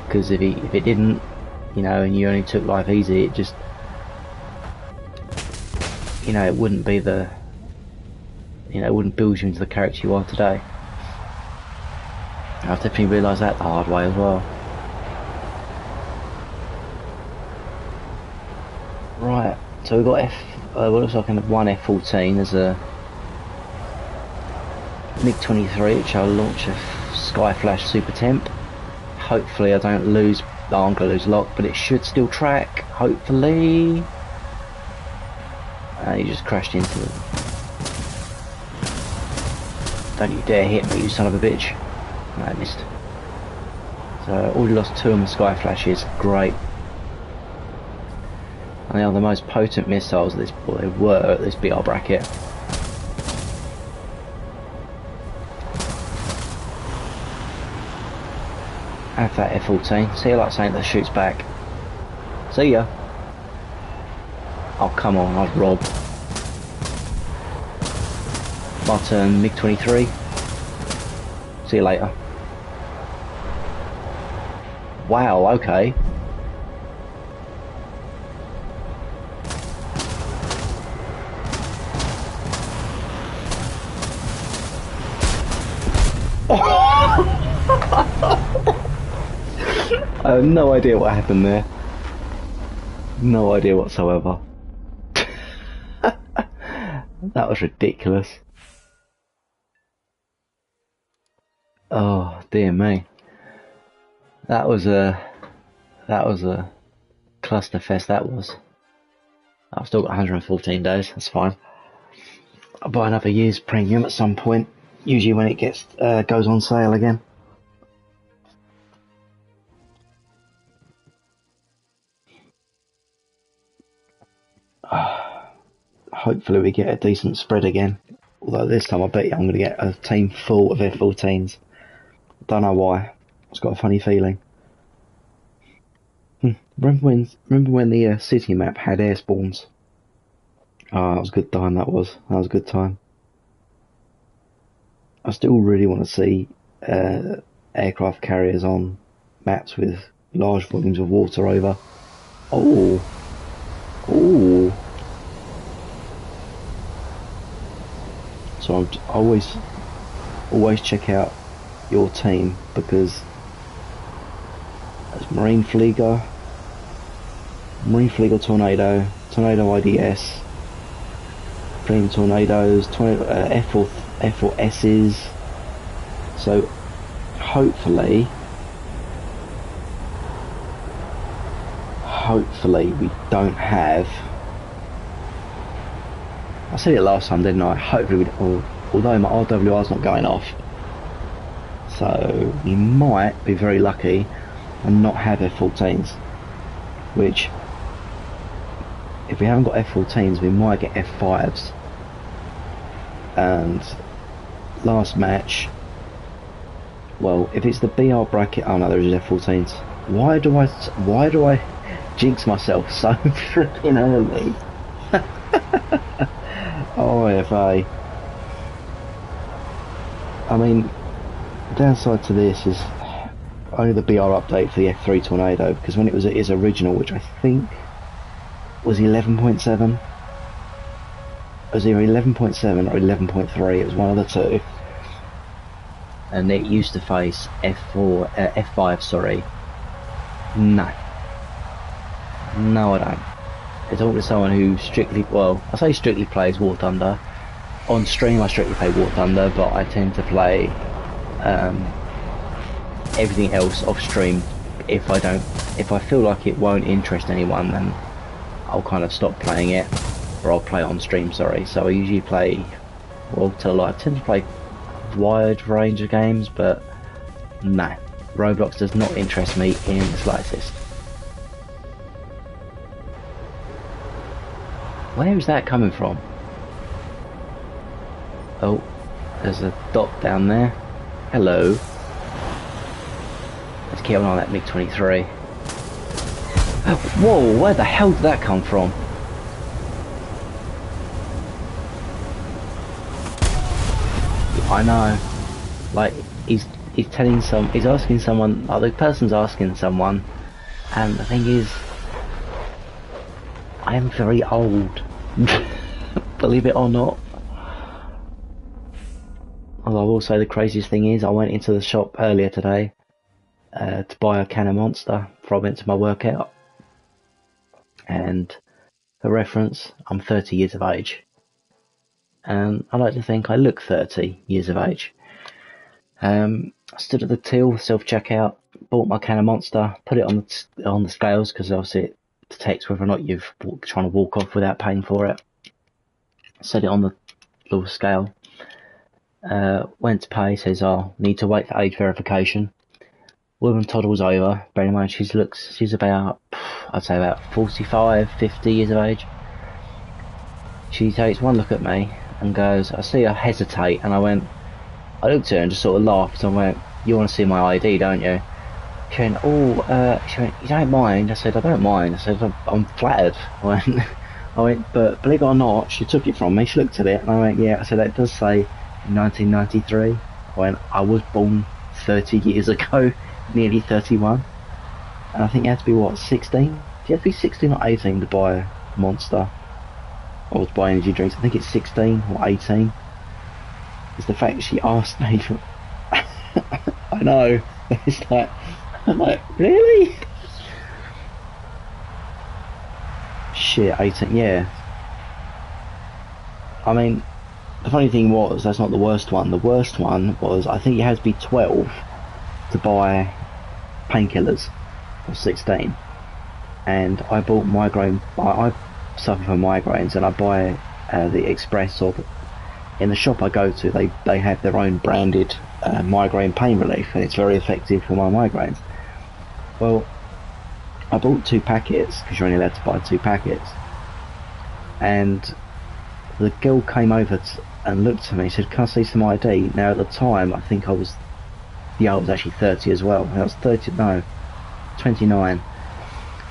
because if it didn't, you know, and you only took life easy, it just, you know, it wouldn't be the, you know, it wouldn't build you into the character you are today. I've definitely realised that the hard way as well. Right, so we've got what looks like one F-14. There's a MiG-23, which I'll launch a Skyflash Super Temp. Hopefully I don't lose, oh, I'm going to lose lock, but it should still track, hopefully. He just crashed into it. Don't you dare hit me, you son of a bitch. No, I missed. So already lost 2 of my Skyflashes, great. And they are the most potent missiles at this, well, they were at this BR bracket. Have that F-14. See, I like something that shoots back. See ya. Oh, come on, I've robbed. My turn, MiG-23. See you later. Wow, okay. I have no idea what happened there. No idea whatsoever. That was ridiculous. Oh dear me. That was a clusterfest. That was. I've still got 114 days. That's fine. I'll buy another year's premium at some point. Usually when it gets goes on sale again. Hopefully we get a decent spread again. Although this time I bet you I'm going to get a team full of F-14s. Don't know why. It's got a funny feeling. Remember when the city map had air spawns? Oh, that was a good time. That was a good time. I still really want to see aircraft carriers on maps with large volumes of water over. Oh. So I always check out your team, because there's Marine Flieger Tornado, Tornado IDS, Premium Tornadoes, F4Ss. So hopefully we don't have. I said it last time, didn't I? Hopefully, although my RWR's not going off, so we might be very lucky and not have F-14s. Which, if we haven't got F-14s, we might get F-5s. And last match, well, if it's the BR bracket, oh no, there is F-14s. Why do I jinx myself so freaking early? OFA. I mean, the downside to this is only the BR update for the F3 Tornado, because when it was its original, which I think was 11.7, it was either 11.7 or 11.3, it was one of the two, and it used to face F5, sorry. No, I don't. I talk to someone who strictly, well, I say strictly plays War Thunder. On stream I strictly play War Thunder, but I tend to play everything else off stream. If I feel like it won't interest anyone, then I'll kind of stop playing it, or I'll play it on stream, sorry. So I usually play, well, I tend to play a wide range of games, but no, Roblox does not interest me in the slightest. Where is that coming from? Oh, there's a dot down there. Hello. Let's keep an eye on that MiG-23. Whoa, where the hell did that come from? I know. Like, he's he's asking someone, like the person's asking someone, and the thing is, I am very old, believe it or not. Although I will say the craziest thing is, I went into the shop earlier today to buy a can of Monster before I went to my workout, and for reference, I'm 30 years of age, and I like to think I look 30 years of age. I stood at the till, self-checkout, bought my can of Monster, put it on the scales, because obviously it detects whether or not you've trying to walk off without paying for it. Set it on the little scale. Went to pay, says, oh, need to wait for age verification. Woman toddles over, bearing in mind she's about, I'd say about 45, 50 years of age. She takes one look at me and goes, I see her hesitate, and I looked at her and just sort of laughed, and I went, you want to see my ID, don't you? She went, you don't mind? I said, I don't mind. I said, I'm flattered. I went, but believe it or not, she took it from me, she looked at it, and I went, yeah. I said, it does say 1993. I went, I was born 30 years ago, nearly 31. And I think you have to be, what, 16? Do you have to be 16 or 18 to buy Monster? Or to buy energy drinks? I think it's 16 or 18. It's the fact that she asked me for... I know. It's like... I'm like, really? Shit, 18, yeah. I mean, the funny thing was, that's not the worst one. The worst one was, I think you had to be 12 to buy painkillers, or 16. And I bought migraine... I suffer from migraines, and I buy the Express, or in the shop I go to, they have their own branded migraine pain relief, and it's very effective for my migraines. Well, I bought 2 packets, because you're only allowed to buy 2 packets, and the girl came over and looked at me and said, can I see some ID? Now at the time, I think I was actually 30 as well. I was 29.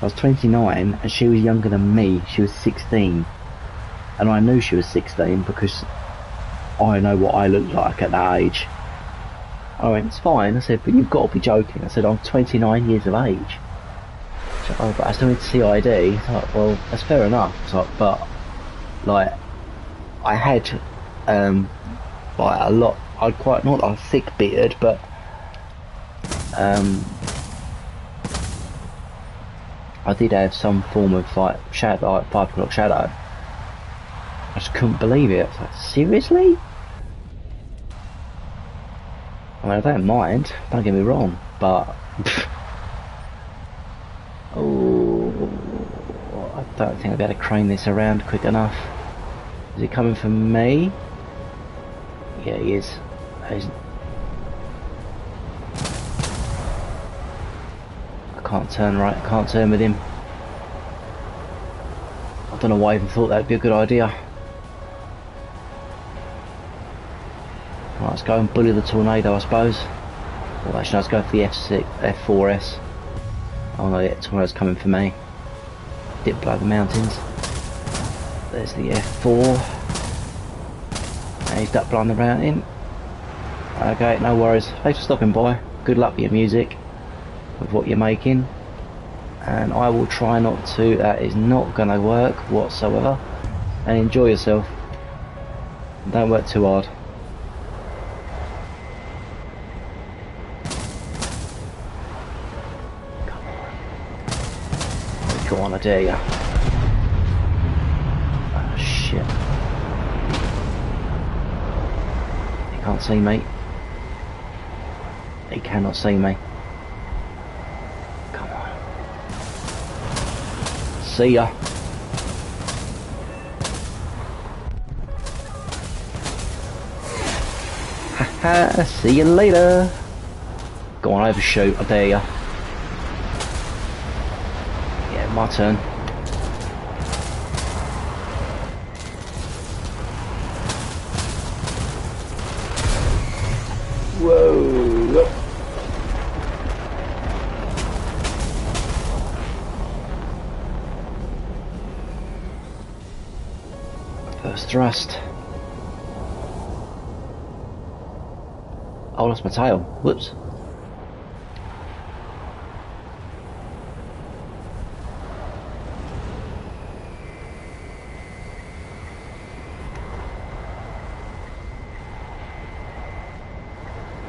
I was 29, and she was younger than me. She was 16, and I knew she was 16 because I know what I looked like at that age. I went, it's fine. I said, but you've got to be joking. I said, I'm 29 years of age. She said, oh, but I still need to see ID. I was like, well, that's fair enough. I was like, but, like, I had, like, a lot, I'd quite, not a thick beard, but, I did have some form of, like, shadow, like 5 o'clock shadow. I just couldn't believe it. I was like, seriously? I mean, I don't mind, don't get me wrong, but... oh, I don't think I'll be able to crane this around quick enough. Is he coming for me? Yeah, he is. I can't turn right, I can't turn with him. I don't know why I even thought that'd be a good idea. Right, let's go and bully the tornado, I suppose. Well, actually, let's go for the F4S. Oh no, yeah, tornado's coming for me. Dip below the mountains. There's the F4. And he's duck below the mountain. Okay, no worries. Thanks for stopping by. Good luck with your music, with what you're making. And I will try not to. That is not going to work whatsoever. And enjoy yourself. Don't work too hard. Go on, I dare ya. Oh shit. He can't see me. He cannot see me. Come on. See ya. Haha, see you later. Go on, overshoot, I dare ya. My turn. Whoa. First thrust. I lost my tail. Whoops.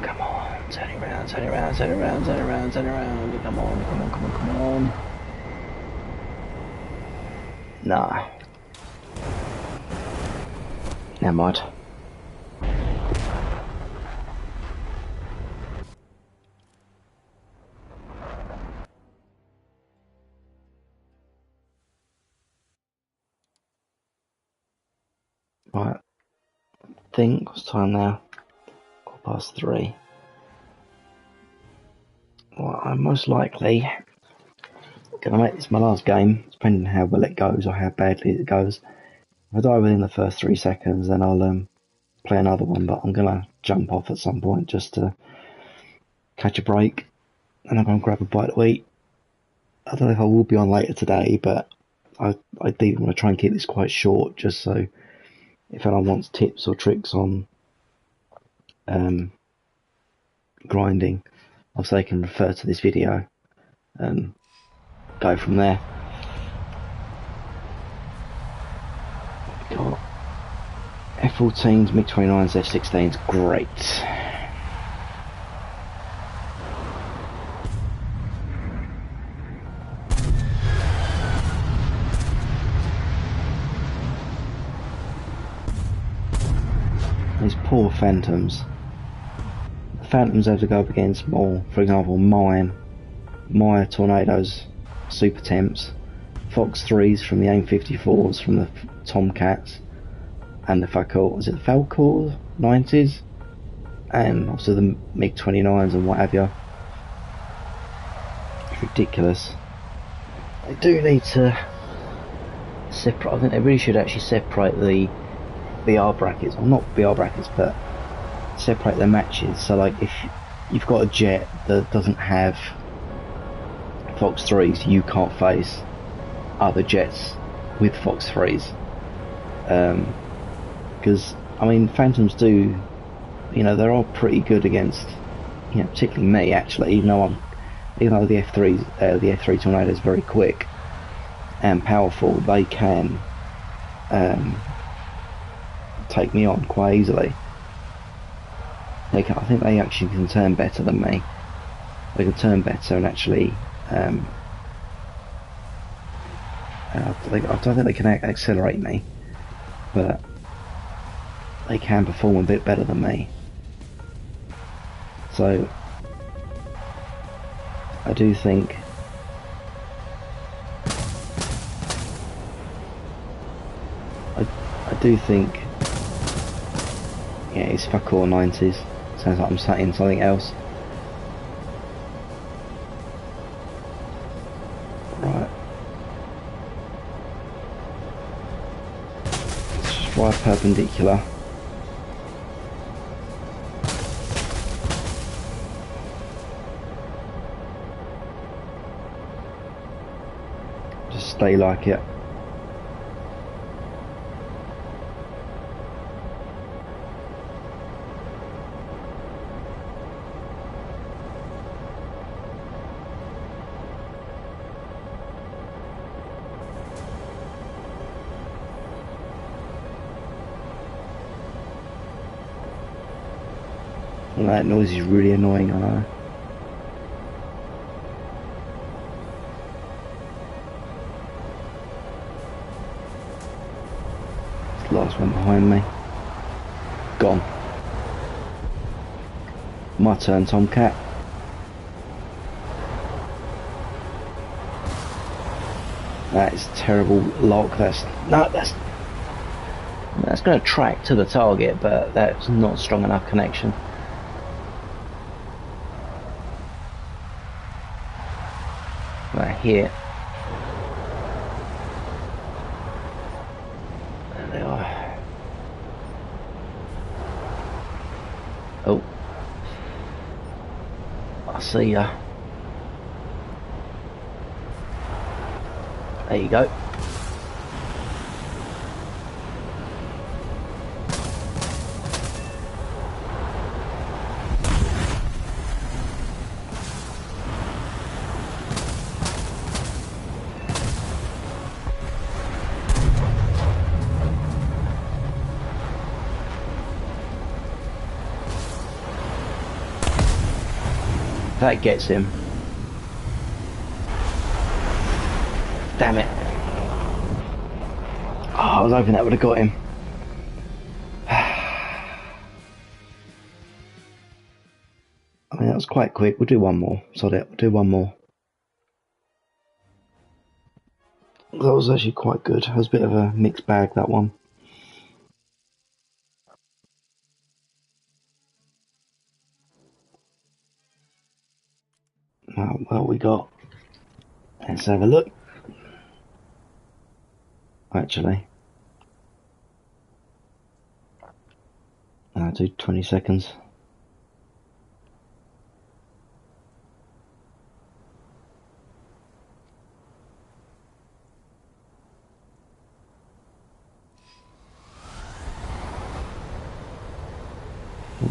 Come on, turn it around, turn it around, turn it around, turn it around, turn it around. Come on, come on, come on, come on. Nah. Never mind. Right. I think what's time now? 3:15. Well, I'm most likely gonna make this my last game, depending on how well it goes or how badly it goes. If I die within the first 3 seconds, then I'll play another one, but I'm gonna jump off at some point just to catch a break, and I'm gonna grab a bite to eat. I don't know if I will be on later today, but I do want to try and keep this quite short, just so if anyone wants tips or tricks on grinding, obviously they can refer to this video and go from there. Got F14s, MiG-29s, F-16s, great. These poor Phantoms. The Phantoms have to go up against more, for example, my Tornadoes, Super Temps, Fox 3s from the AIM-54s, from the Tomcats, and the Falcor 90s, and also the MiG-29s and what have you. It's ridiculous. They do need to separate. I think they really should actually separate the BR brackets, well, not BR brackets, but separate their matches. So like if you've got a jet that doesn't have Fox 3s, you can't face other jets with Fox 3s, because I mean Phantoms do, you know, they're all pretty good against, you know, particularly me actually, even though the F3 Tornado is very quick and powerful, they can take me on quite easily. I think they actually can turn better than me. They can turn better and actually I don't think they can accelerate me, but they can perform a bit better than me. So I do think yeah, it's Falcor 90s. Sounds like I'm sat in something else. Right. Let's just fly perpendicular. Just stay like it. And that noise is really annoying, I know. It's the last one behind me. Gone. My turn, Tomcat. That is terrible lock. That's going to track to the target, but that's not strong enough connection. Right here. There they are. Oh. I see ya. There you go. That gets him. Damn it. Oh, I was hoping that would have got him. I mean, that was quite quick. We'll do one more. Sod it. We'll do one more. That was actually quite good. It was a bit of a mixed bag, that one. Well, we got. Let's have a look. Actually, I'll do 20 seconds.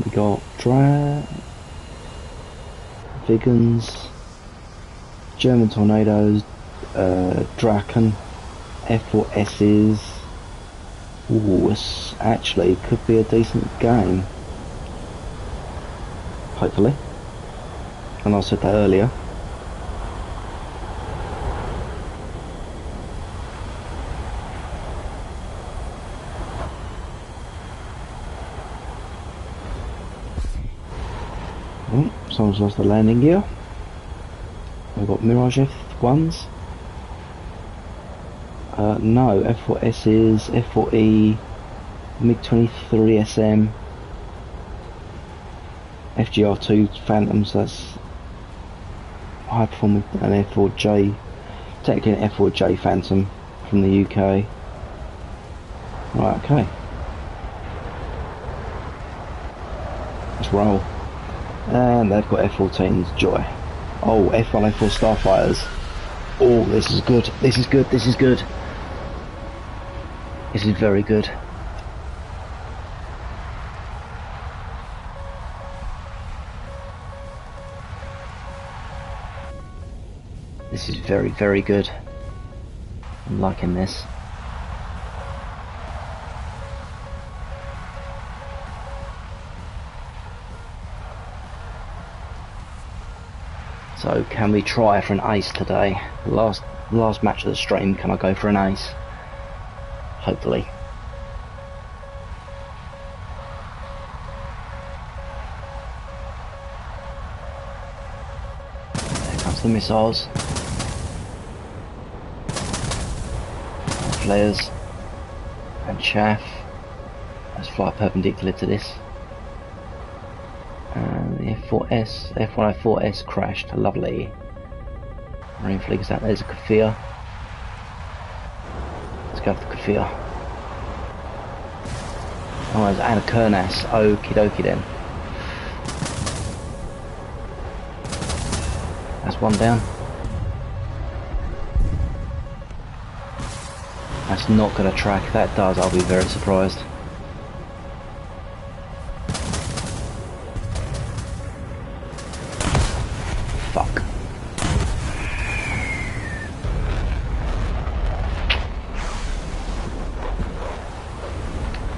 We got Vigans, German Tornadoes, Draken, F4S's. Ooh, this actually could be a decent game. Hopefully. And I said that earlier. Oh, someone's lost the landing gear. We've got Mirage F1s. No, F4S's, F4E, MiG-23 SM, FGR2 Phantoms, that's high performance, and F4J, technically an F4J Phantom from the UK. Right, okay. Let's roll. And they've got F-14's Joy. Oh, F-104 Starfighters. Oh, this is good. This is good. This is good. This is very good. This is very, very good. I'm liking this. So can we try for an ace today? Last match of the stream, can I go for an ace? Hopefully. There comes the missiles. Flares. And chaff. Let's fly perpendicular to this. And the F4S, F104S crashed. Lovely. Marine fleet's out. There's a Kafir. Let's go for the Kafir. Oh, there's Anna Kurnas. Okie dokie then. That's one down. That's not going to track. If that does, I'll be very surprised. Fuck.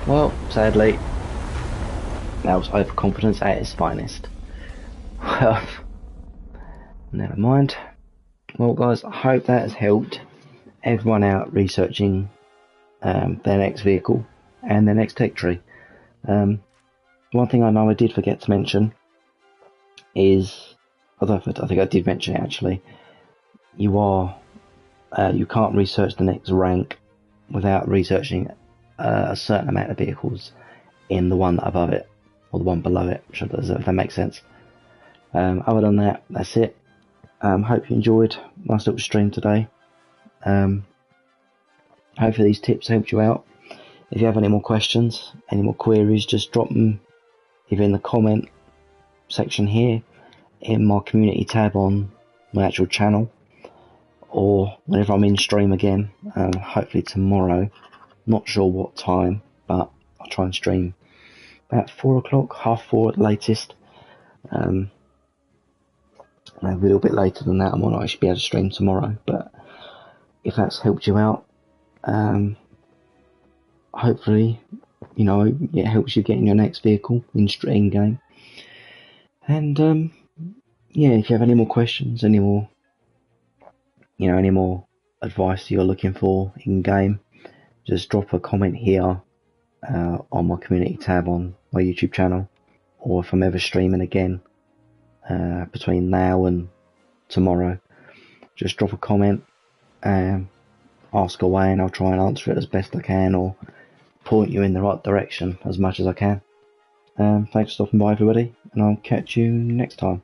Well, sadly, that was overconfidence at its finest. Well, never mind. Well, guys, I hope that has helped everyone out researching their next vehicle and their next tech tree. One thing I know I did forget to mention is, although I think I did mention it actually, you can't research the next rank without researching a certain amount of vehicles in the one above it or the one below it, if that makes sense. Other than that, that's it. Hope you enjoyed my little stream today. Hopefully these tips helped you out. If you have any more questions, any more queries, just drop them either in the comment section here, in my community tab on my actual channel, or whenever I'm in stream again, hopefully tomorrow. Not sure what time, but I'll try and stream about 4 o'clock, half 4 at the latest. Maybe a little bit later than that. I might not actually be able to stream tomorrow, but if that's helped you out, hopefully, it helps you get in your next vehicle in game. And yeah, if you have any more questions, any more, any more advice you're looking for in game, just drop a comment here on my community tab on my YouTube channel, or if I'm ever streaming again between now and tomorrow, just drop a comment and ask away, and I'll try and answer it as best I can, or point you in the right direction as much as I can. Thanks for stopping by, everybody, and I'll catch you next time.